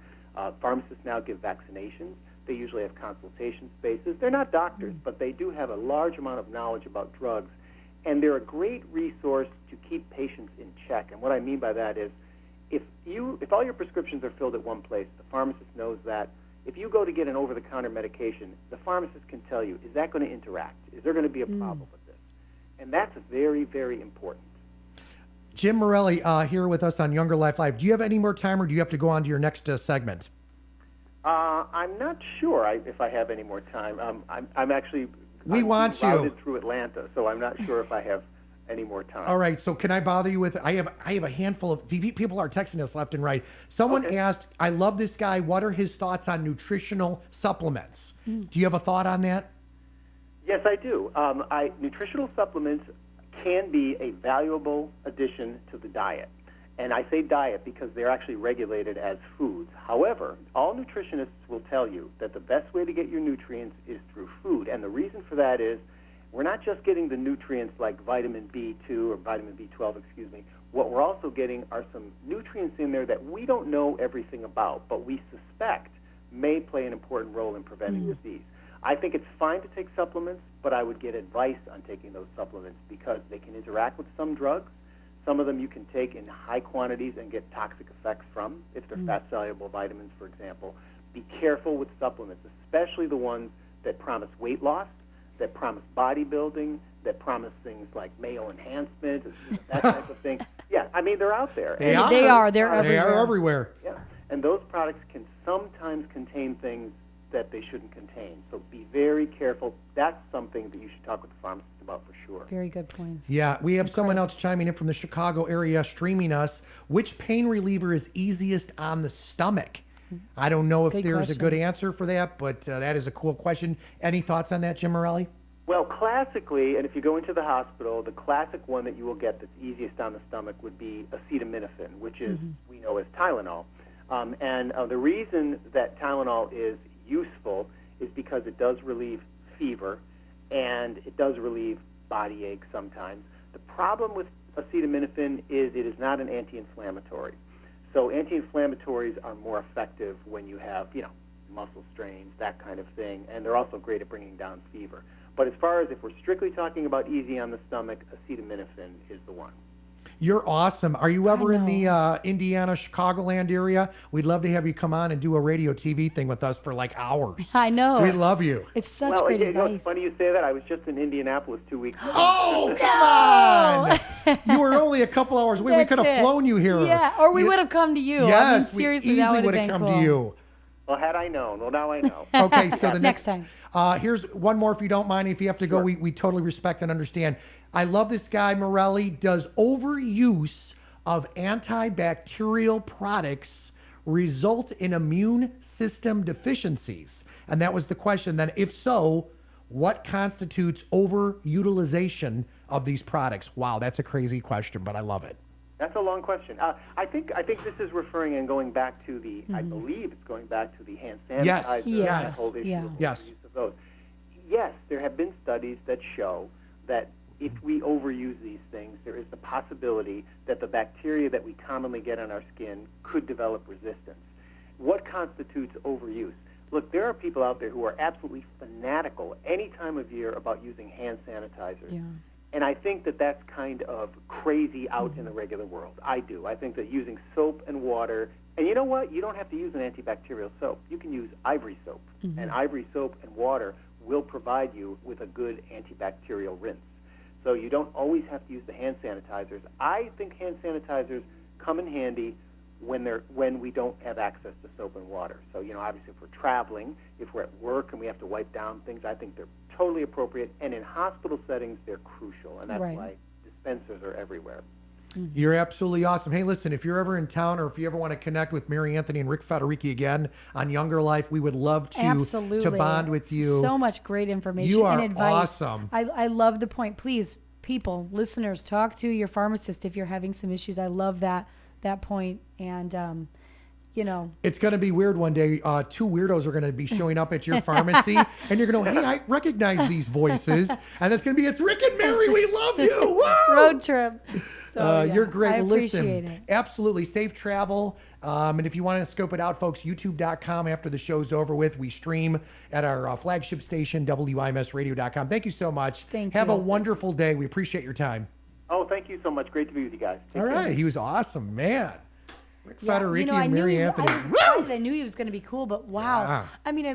Pharmacists now give vaccinations. They usually have consultation spaces. They're not doctors, but they do have a large amount of knowledge about drugs. And they're a great resource to keep patients in check. And what I mean by that is if all your prescriptions are filled at one place, the pharmacist knows that. If you go to get an over-the-counter medication, the pharmacist can tell you, is that going to interact? Is there going to be a problem with this? And that's very, very important. Jim Morelli here with us on Younger Life Live. Do you have any more time, or do you have to go on to your next segment? I'm not sure if I have any more time. I'm actually routed through Atlanta, so I'm not sure if I have any more time. All right, so can I bother you with? I have a handful of people are texting us left and right. Someone asked, "I love this guy. What are his thoughts on nutritional supplements?" Do you have a thought on that? Yes, I do. Nutritional supplements can be a valuable addition to the diet. And I say diet because they're actually regulated as foods. However, all nutritionists will tell you that the best way to get your nutrients is through food. And the reason for that is we're not just getting the nutrients like vitamin B2 or vitamin B12, What we're also getting are some nutrients in there that we don't know everything about, but we suspect may play an important role in preventing disease. I think it's fine to take supplements, but I would get advice on taking those supplements because they can interact with some drugs. Some of them you can take in high quantities and get toxic effects from, if they're fat-soluble vitamins, for example. Be careful with supplements, especially the ones that promise weight loss, that promise bodybuilding, that promise things like male enhancement, that type of thing. Yeah, I mean, they're out there. They are. They're everywhere. They are everywhere. Yeah, and those products can sometimes contain things that they shouldn't contain. So be very careful. That's something that you should talk with the pharmacist about for sure. Very good points. Yeah, we have someone else chiming in from the Chicago area streaming us. Which pain reliever is easiest on the stomach? I don't know if there's a good answer for that, but that is a cool question. Any thoughts on that, Jim Morelli? Well, classically, and if you go into the hospital, the classic one that you will get that's easiest on the stomach would be acetaminophen, which is, we know as Tylenol. And the reason that Tylenol is useful is because it does relieve fever and it does relieve body ache sometimes. The problem with acetaminophen is it is not an anti-inflammatory. So anti-inflammatories are more effective when you have, muscle strains, that kind of thing, and they're also great at bringing down fever. But as far as if we're strictly talking about easy on the stomach, acetaminophen is the one. You're awesome. Are you ever in the Indiana, Chicagoland area? We'd love to have you come on and do a radio TV thing with us for like hours. I know. We love you. It's such great advice. It's funny you say that. I was just in Indianapolis 2 weeks ago. Oh, come on. You were only a couple hours away. We could have flown you here. Yeah, or we would have come to you. Yes, I mean, seriously, we that easily would have come been cool. to you. Well, had I known. Well, now I know. Okay, so the Next time. Here's one more if you don't mind. If you have to go, we totally respect and understand. I love this guy, Morelli. Does overuse of antibacterial products result in immune system deficiencies? And that was the question. Then, if so, what constitutes overutilization of these products? Wow, that's a crazy question, but I love it. That's a long question. I think this is referring and going back to the. I believe it's going back to the hand sanitizer. Yes. That whole issue of Yes. use of those. Yes, there have been studies that show that if we overuse these things, there is the possibility that the bacteria that we commonly get on our skin could develop resistance. What constitutes overuse? Look, there are people out there who are absolutely fanatical any time of year about using hand sanitizers. Yeah. And I think that that's kind of crazy out in the regular world. I do. I think that using soap and water, and you know what? You don't have to use an antibacterial soap. You can use ivory soap. And ivory soap and water will provide you with a good antibacterial rinse. So you don't always have to use the hand sanitizers. I think hand sanitizers come in handy when we don't have access to soap and water. So, obviously if we're traveling, if we're at work and we have to wipe down things, I think they're totally appropriate. And in hospital settings, they're crucial. And that's why dispensers are everywhere. You're absolutely awesome. Hey, listen, if you're ever in town or if you ever want to connect with Mary Anthony and Rick Federici again on Younger Life, we would love to bond with you. So much great information You are and advice. awesome. I love the point. Please, people, listeners, talk to your pharmacist if you're having some issues. I love that point. And, it's going to be weird one day. Two weirdos are going to be showing up at your pharmacy and you're going to, hey, I recognize these voices. And it's going to be, it's Rick and Mary. We love you. Woo! Road trip. So, You're great. I Listen, appreciate it. absolutely safe travel. And if you want to scope it out, folks, youtube.com after the show's over with. We stream at our flagship station, WIMSradio.com. Thank you so much. Have a wonderful day. We appreciate your time. Oh, thank you so much. Great to be with you guys. All right. He was awesome, man. Rick Federici I and knew Mary Anthony. I knew he was going to be cool, but wow. Yeah. I mean,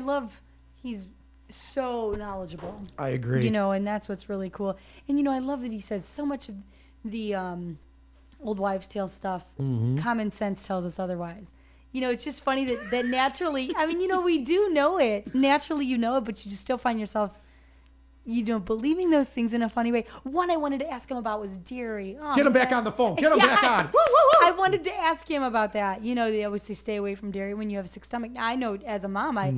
he's so knowledgeable. I agree. And that's what's really cool. And, I love that he says so much of the old wives' tale stuff, common sense tells us otherwise. It's just funny that naturally, I mean, we do know it. Naturally, you know it, but you just still find yourself, believing those things in a funny way. One I wanted to ask him about was dairy. Oh, Get him back on the phone. Get him back on. Woo, woo, woo. I wanted to ask him about that. They always say stay away from dairy when you have a sick stomach. Now, I know as a mom, I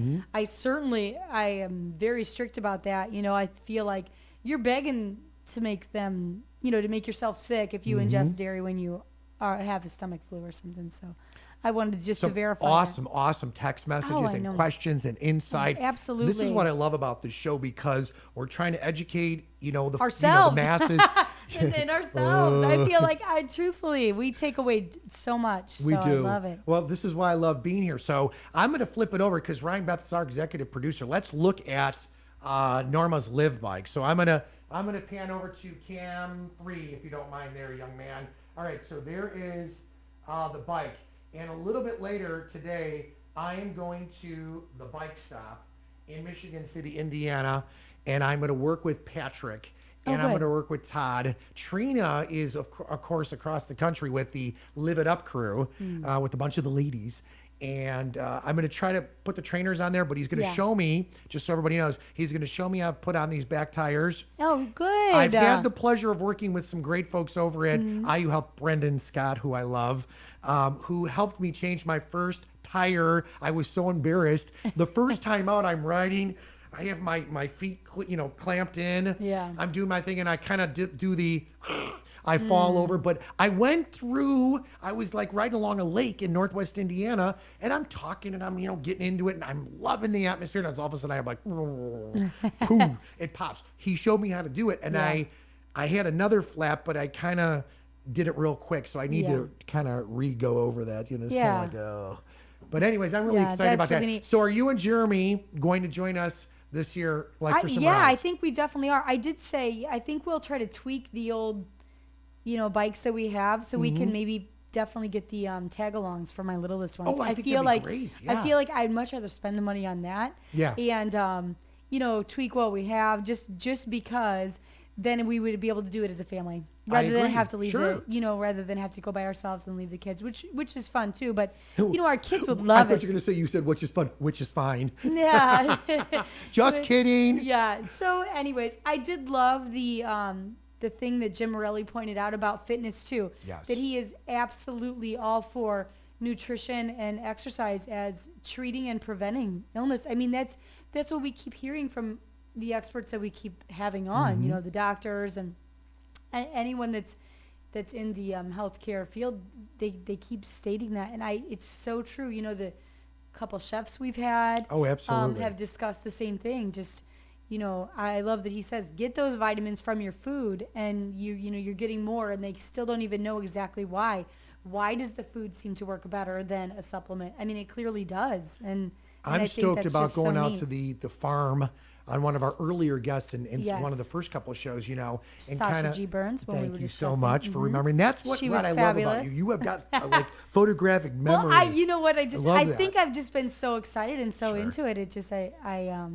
am very strict about that. I feel like you're begging to make them, to make yourself sick if you ingest dairy when you have a stomach flu or something. So I wanted to verify. Awesome text messages and questions and insight. Absolutely. This is what I love about this show because we're trying to educate, ourselves. the masses. and ourselves. I feel like truthfully, we take away so much. We do. I love it. Well, this is why I love being here. So I'm going to flip it over because Ryan Beth is our executive producer. Let's look at Norma's Live bike. So I'm gonna pan over to cam 3, if you don't mind there, young man. All right, so there is the bike. And a little bit later today, I am going to the bike stop in Michigan City, Indiana, and I'm going to work with Patrick. And I'm going to work with Todd. Trina is, of course, across the country with the Live It Up crew, with a bunch of the ladies. And I'm going to try to put the trainers on there, but he's going to show me, just so everybody knows, he's going to show me how to put on these back tires. Oh, good. I've had the pleasure of working with some great folks over at IU Health, Brendan Scott, who I love, who helped me change my first tire. I was so embarrassed. The first time out, I'm riding. I have my feet, clamped in. Yeah. I'm doing my thing, and I kind of do the... I fall over, but I went through, I was like riding along a lake in Northwest Indiana, and I'm talking and I'm, getting into it, and I'm loving the atmosphere, and all of a sudden I'm like, poof, it pops. He showed me how to do it, and I I had another flap, but I kind of did it real quick, so I need to kind of go over that. It's kind of like, oh. But anyways, I'm really excited about that. Neat. So are you and Jeremy going to join us this year? For some rides? I think we definitely are. I did say, I think we'll try to tweak the old, bikes that we have so we can maybe definitely get the tag-alongs for my littlest ones. Oh, I think that'd be great. Yeah. I feel like I'd much rather spend the money on that. Yeah. And, tweak what we have just because then we would be able to do it as a family rather than have to leave rather than have to go by ourselves and leave the kids, which is fun too. But our kids would love it. I thought you were going to say, you said, which is fun, which is fine. Yeah. Just kidding. Yeah. So anyways, I did love the thing that Jim Morelli pointed out about fitness too. Yes. That he is absolutely all for nutrition and exercise as treating and preventing illness. I mean, that's what we keep hearing from the experts that we keep having on, the doctors and anyone that's in the healthcare field, they keep stating that. And it's so true. The couple chefs we've had absolutely have discussed the same thing. Just, I love that he says, get those vitamins from your food and you're getting more, and they still don't even know exactly why. Why does the food seem to work better than a supplement? I mean, it clearly does. And I'm stoked about going out to the farm on one of our earlier guests and one of the first couple of shows, and Sasha G. Burns. Thank you so much for remembering. That's what I love about you. You have got photographic memory. Well, you know what? I think I've just been so excited and so into it. It just I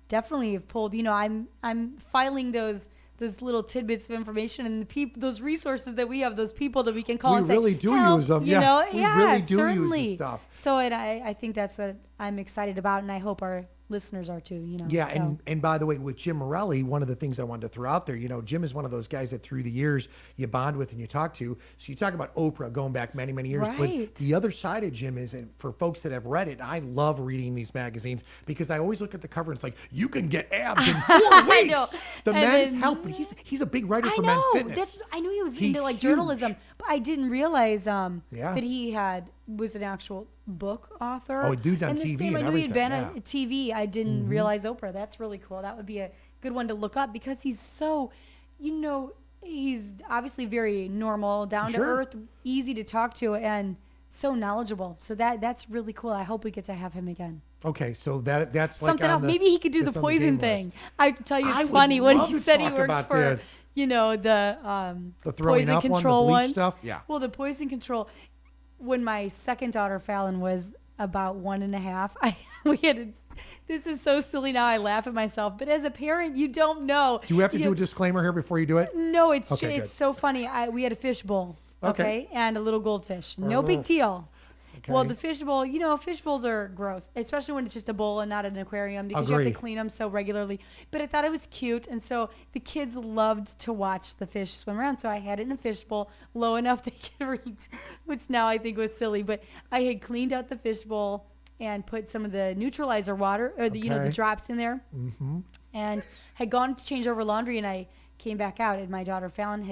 definitely have pulled. I'm filing those little tidbits of information and those resources that we have, those people that we can call and say, really do help, use them. We really do certainly. Use this stuff. So I think that's what I'm excited about, and I hope our listeners are too. Yeah, so. and by the way, with Jim Morelli, one of the things I wanted to throw out there, Jim is one of those guys that through the years you bond with and you talk to. So you talk about Oprah going back many, many years. Right. But the other side of Jim is, and for folks that have read it, I love reading these magazines because I always look at the cover and it's like, you can get abs in 4 weeks. I know. The Men's Health, but he's a big writer for Men's Fitness. I knew he was into like journalism, but I didn't realize that he was an actual book author. Oh, dude's on and TV same, and I knew he'd been everything, on TV. I didn't realize Oprah. That's really cool. That would be a good one to look up because he's so, he's obviously very normal, down to earth, easy to talk to, and so knowledgeable. So that's really cool. I hope we get to have him again. Okay, so that's like something else. Maybe he could do the poison thing. I have to tell you, it's funny when he said he worked for, the poison control ones. Stuff. Yeah. Well, the poison control. When my second daughter Fallon was about 1.5, this is so silly now. I laugh at myself, but as a parent, you don't know. Do you have to do a disclaimer here before you do it? No, it's so funny. We had a fish bowl, and a little goldfish. No big deal. Okay. Well, the fish bowl, fish bowls are gross, especially when it's just a bowl and not an aquarium because you have to clean them so regularly. But I thought it was cute, and so the kids loved to watch the fish swim around. So I had it in a fish bowl low enough they could reach, which now I think was silly. But I had cleaned out the fish bowl and put some of the neutralizer water, or the drops in there, and had gone to change over laundry, and I came back out, and my daughter Fallon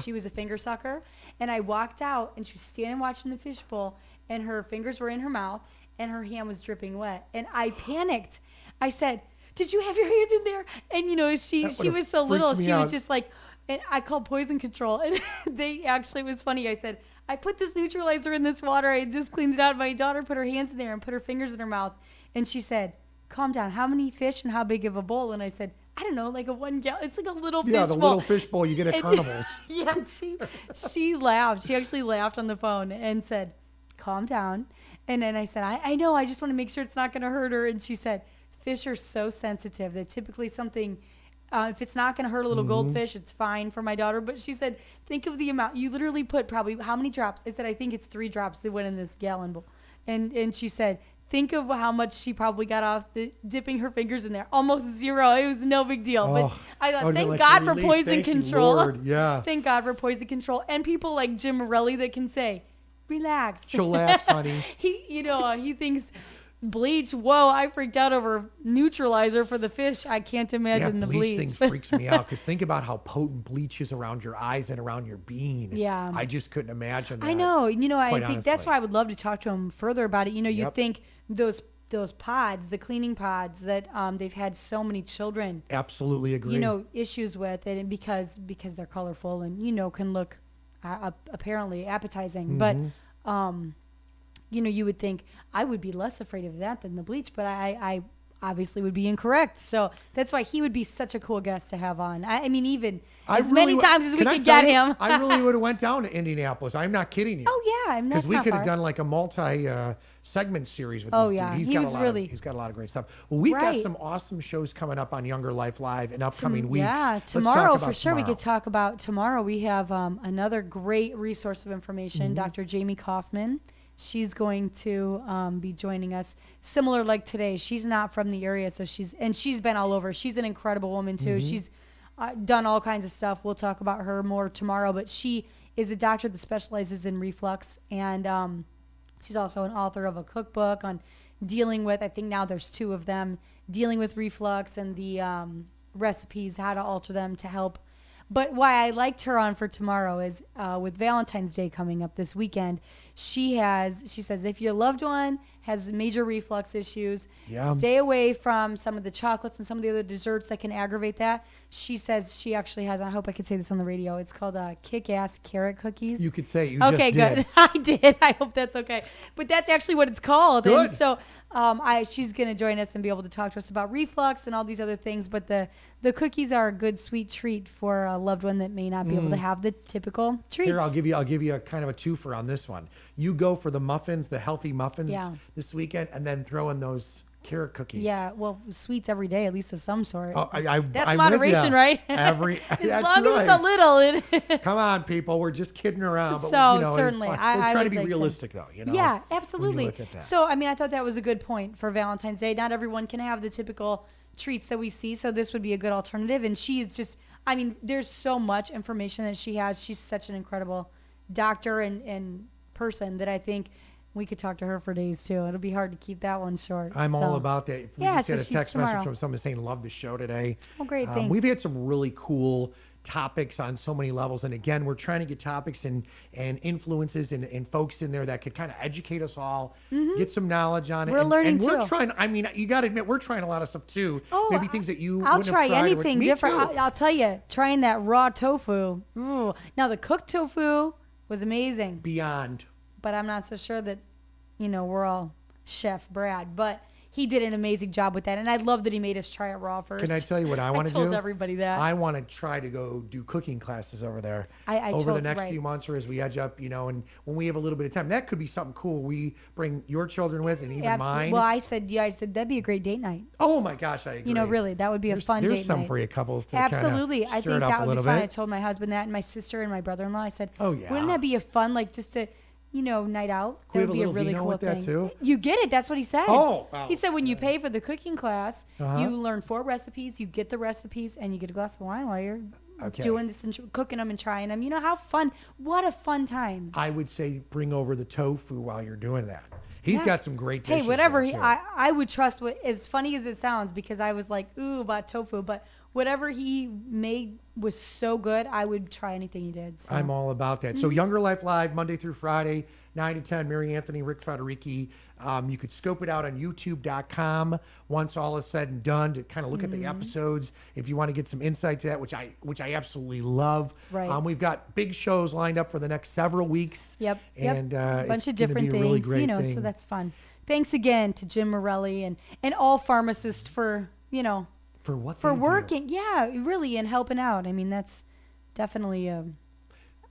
she was a finger sucker, and I walked out, and she was standing watching the fish bowl, and her fingers were in her mouth, and her hand was dripping wet, and I panicked. I said, "Did you have your hands in there?" And she was so little, she was just like, and I called poison control, and it was funny. I said, "I put this neutralizer in this water. I just cleaned it out." My daughter put her hands in there and put her fingers in her mouth, and she said, "Calm down. How many fish and how big of a bowl?" And I said, "I don't know, like a 1 gallon. It's like a little fish bowl." Yeah, the little fish bowl you get at carnivals. Yeah, she laughed. She actually laughed on the phone and said, "Calm down." And then I said, I know, I just want to make sure it's not going to hurt her. And she said, fish are so sensitive that typically something, if it's not going to hurt a little goldfish, it's fine for my daughter. But she said, think of the amount. You literally put probably how many drops? I said, I think it's 3 drops that went in this gallon bowl. And she said, think of how much she probably got off dipping her fingers in there. Almost 0. It was no big deal. But I thought, thank God for poison control. Lord. Yeah. Thank God for poison control. And people like Jim Morelli that can say, relax. Chillax, honey. He thinks bleach. Whoa, I freaked out over neutralizer for the fish. I can't imagine the bleach. Bleach thing freaks me out because think about how potent bleach is around your eyes and around your being. Yeah. I just couldn't imagine that. I know. I think honestly. that's why I would love to talk to him further about it. You'd think those those pods, the cleaning pods that they've had so many children, Absolutely agree. issues with, and because they're colorful and can look apparently appetizing, but you would think I would be less afraid of that than the bleach, but I obviously would be incorrect. So that's why he would be such a cool guest to have on. I mean, even many times as we could get him. I really would have went down to Indianapolis. I'm not kidding you. Oh yeah, because we could have done like a multi-segment series with this dude. He's got a lot of great stuff. Well, we've got some awesome shows coming up on Younger Life Live in upcoming weeks. Yeah, tomorrow for sure. We could talk about tomorrow. We have another great resource of information. Dr. Jamie Kaufman. She's going to be joining us. Similar like today. She's not from the area, so she's been all over. She's an incredible woman too. She's done all kinds of stuff. We'll talk about her more tomorrow. But she is a doctor that specializes in reflux, and she's also an author of a cookbook on dealing with. I think now there's 2 of them dealing with reflux and the recipes, how to alter them to help. But why I liked her on for tomorrow is with Valentine's Day coming up this weekend, she says if your loved one has major reflux issues, stay away from some of the chocolates and some of the other desserts that can aggravate that. She says she actually has, I hope I could say this on the radio, it's called Kick-Ass Carrot Cookies. You could say it. You okay, just good. I did. I hope that's okay. But that's actually what it's called. Good. And so she's going to join us and be able to talk to us about reflux and all these other things. But the cookies are a good sweet treat for a loved one that may not be able to have the typical treats. Here, I'll give you a kind of a twofer on this one. You go for the muffins, the healthy muffins this weekend, and then throw in those carrot cookies. Yeah, well, sweets every day, at least of some sort. Oh, that's I'm moderation, right? As long that's as it's a little. Come on, people, we're just kidding around. But, So certainly, we're trying to be realistic, though. Yeah, absolutely. Look at that. So I mean, I thought that was a good point for Valentine's Day. Not everyone can have the typical treats that we see, so this would be a good alternative. And she's just, I mean, there's so much information that she has. She's such an incredible doctor and person that I think we could talk to her for days too. It'll be hard to keep that one short. I'm all about that. We just so had a text tomorrow. message from someone saying, love the show today. Oh, great. Thanks. We've had some really cool topics on so many levels. And again, we're trying to get topics and influences and folks in there that could kind of educate us all, get some knowledge on it. We're learning and we're too. trying, I mean, you got to admit, we're trying a lot of stuff too. Oh, maybe things that you I'll wouldn't try have tried. anything Me different. too. I'll tell you, trying that raw tofu. Ooh. Now the cooked tofu was amazing. Beyond. But I'm not so sure that, we're all Chef Brad. But he did an amazing job with that. And I love that he made us try it raw first. Can I tell you what I want to do? I told everybody that. I want to try to go do cooking classes over there over the next few months or as we edge up, and when we have a little bit of time. That could be something cool. We bring your children with and even Absolutely. mine. Well, I said that'd be a great date night. Oh my gosh, I agree. Really, that would be a fun date night. There's some for you couples to Absolutely. kind of I think stir it up that a would be little fun. bit. I told my husband that and my sister and my brother-in-law. I said, oh yeah, wouldn't that be a fun, like just to night out? Can we That would be a really vino cool with thing. that too? You get it. That's what he said. Oh, wow. He said when you pay for the cooking class, you learn 4 recipes, you get the recipes, and you get a glass of wine while you're doing this and cooking them and trying them. How fun. What a fun time. I would say bring over the tofu while you're doing that. He's got some great dishes. Hey, whatever. there, too. I would trust as funny as it sounds, because I was like, ooh, about tofu. But whatever he made was so good, I would try anything he did. So. I'm all about that. So Younger Life Live, Monday through Friday, 9 to 10, Mary Anthony, Rick Federici. You could scope it out on youtube.com once all is said and done to kind of look at the episodes if you want to get some insight to that, which I absolutely love. Right. We've got big shows lined up for the next several weeks. Yep. And a bunch of gonna different be a things, really great thing. so that's fun. Thanks again to Jim Morelli and all pharmacists for, for what for they do. working. Yeah, really, and helping out. I mean, that's definitely a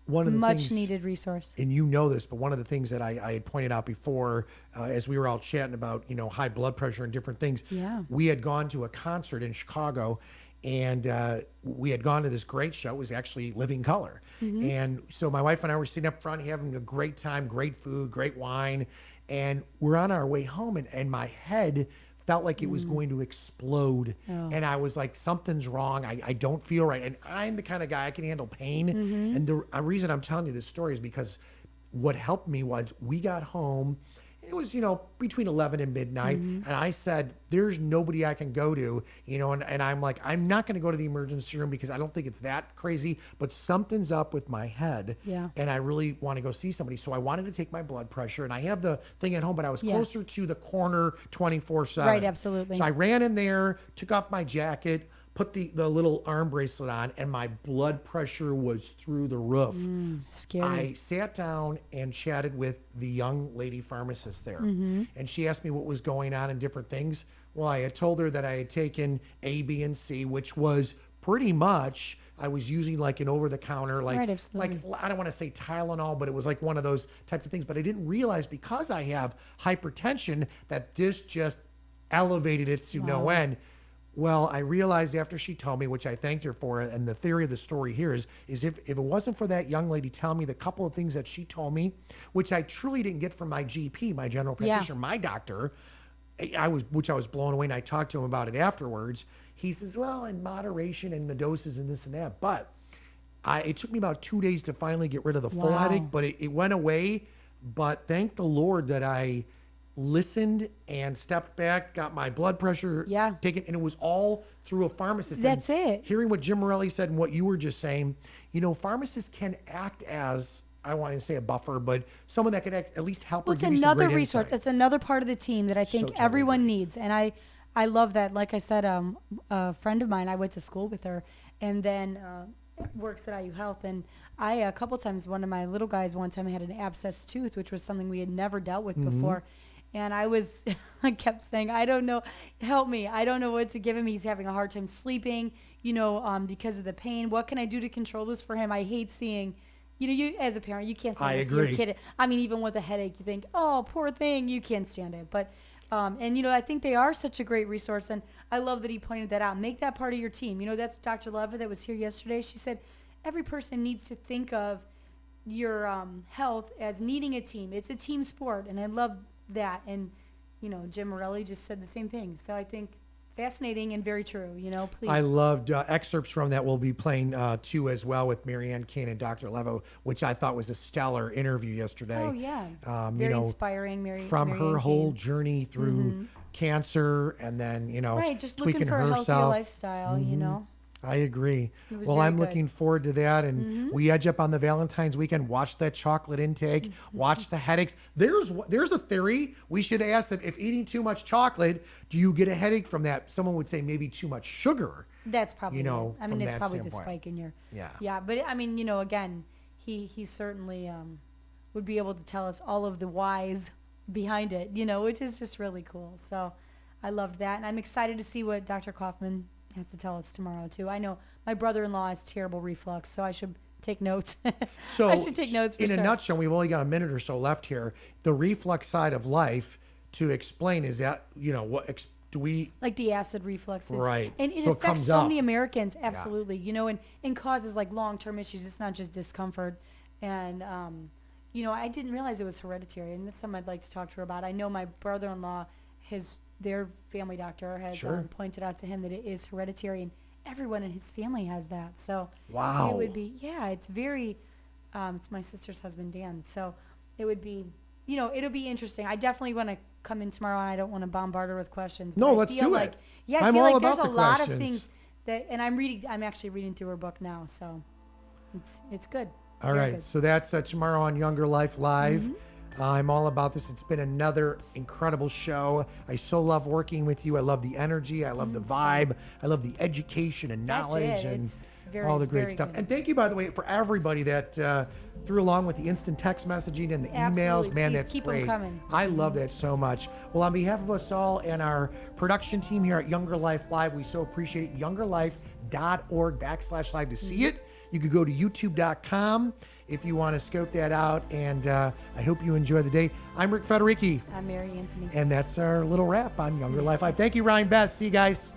One of the much things, needed resource. and you know this, but one of the things that I had pointed out before, as we were all chatting about, high blood pressure and different things, we had gone to a concert in Chicago, and we had gone to this great show. It was actually Living Color. And so my wife and I were sitting up front having a great time, great food, great wine, and we're on our way home, and my head felt like it was going to explode. And I was like, something's wrong. I don't feel right. And I'm the kind of guy, I can handle pain. And the reason I'm telling you this story is because what helped me was we got home it was, between 11 and midnight. And I said, there's nobody I can go to, and I'm like, I'm not going to go to the emergency room because I don't think it's that crazy, but something's up with my head. Yeah. And I really want to go see somebody. So I wanted to take my blood pressure, and I have the thing at home, but I was closer to the corner 24/7. Right, absolutely. So I ran in there, took off my jacket, put the little arm bracelet on, and my blood pressure was through the roof. Scary. I sat down and chatted with the young lady pharmacist there, and she asked me what was going on and different things. Well, I had told her that I had taken A, B, and C, which was pretty much, I was using like an over-the-counter, like I don't want to say Tylenol, but it was like one of those types of things. But I didn't realize, because I have hypertension, that this just elevated it to no end. Well, I realized after she told me, which I thanked her for, and the theory of the story here is if it wasn't for that young lady telling me the couple of things that she told me, which I truly didn't get from my GP, my general practitioner, my doctor, I was blown away, and I talked to him about it afterwards. He says, well, in moderation and the doses and this and that. But it took me about 2 days to finally get rid of the full headache, but it went away. But thank the Lord that I listened and stepped back, got my blood pressure taken, and it was all through a pharmacist. That's it. Hearing what Jim Morelli said and what you were just saying, pharmacists can act as, I want to say a buffer, but someone that can at least help. Well, it's another resource. It's another part of the team that I think everyone needs, and I love that. Like I said, a friend of mine, I went to school with her, and then works at IU Health, and a couple times, one of my little guys one time had an abscessed tooth, which was something we had never dealt with before. And I kept saying, I don't know, help me. I don't know what to give him. He's having a hard time sleeping, because of the pain. What can I do to control this for him? I hate seeing, you as a parent, you can't stand to see your kid. I mean, even with a headache, you think, oh, poor thing, you can't stand it. But, I think they are such a great resource. And I love that he pointed that out. Make that part of your team. That's Dr. Leva that was here yesterday. She said, every person needs to think of your health as needing a team. It's a team sport. And I love that. And Jim Morelli just said the same thing, so I think fascinating and very true. Please, I loved excerpts from that. We'll be playing too as well with Marianne Kane and Dr. Levo, which I thought was a stellar interview yesterday. Oh yeah, very inspiring. Marianne her whole Kane. journey through cancer, and then just tweaking looking for herself. a healthier lifestyle. I agree. Well, I'm looking forward to that. And we edge up on the Valentine's weekend, watch that chocolate intake, watch the headaches. There's a theory we should ask that if eating too much chocolate, do you get a headache from that? Someone would say maybe too much sugar. That's probably, I mean, it's probably standpoint. the spike in your, yeah. But I mean, again, he certainly would be able to tell us all of the whys behind it, which is just really cool. So I loved that. And I'm excited to see what Dr. Kaufman has to tell us tomorrow too. I know my brother-in-law has terrible reflux, so I should take notes. So I should take notes for in a nutshell, we've only got a minute or so left here. The reflux side of life, to explain, is that what do we like the acid reflux? Right, and it so affects so many Americans. Absolutely, and causes like long-term issues. It's not just discomfort, and I didn't realize it was hereditary, and this is something I'd like to talk to her about. I know my brother-in-law, their family doctor has pointed out to him that it is hereditary, and everyone in his family has that. So it would be, it's very, it's my sister's husband, Dan. So it would be, it'll be interesting. I definitely want to come in tomorrow, and I don't want to bombard her with questions. No, let's do it. Yeah, I feel like there's a lot of things that, and I'm actually reading through her book now. So it's good. All right. Good. So that's tomorrow on Younger Life Live. I'm all about this. It's been another incredible show. I so love working with you. I love the energy. I love the vibe. I love the education and knowledge and all the great stuff. Good. And thank you, by the way, for everybody that threw along with the instant text messaging and the emails. Man, that's keep great. Them coming. I love that so much. Well, on behalf of us all and our production team here at Younger Life Live, we so appreciate it. YoungerLife.org/live to see it. You could go to youtube.com if you want to scope that out. And I hope you enjoy the day. I'm Rick Federici. I'm Mary Anthony. And that's our little wrap on Younger Life Live. Thank you, Ryan Beth. See you guys.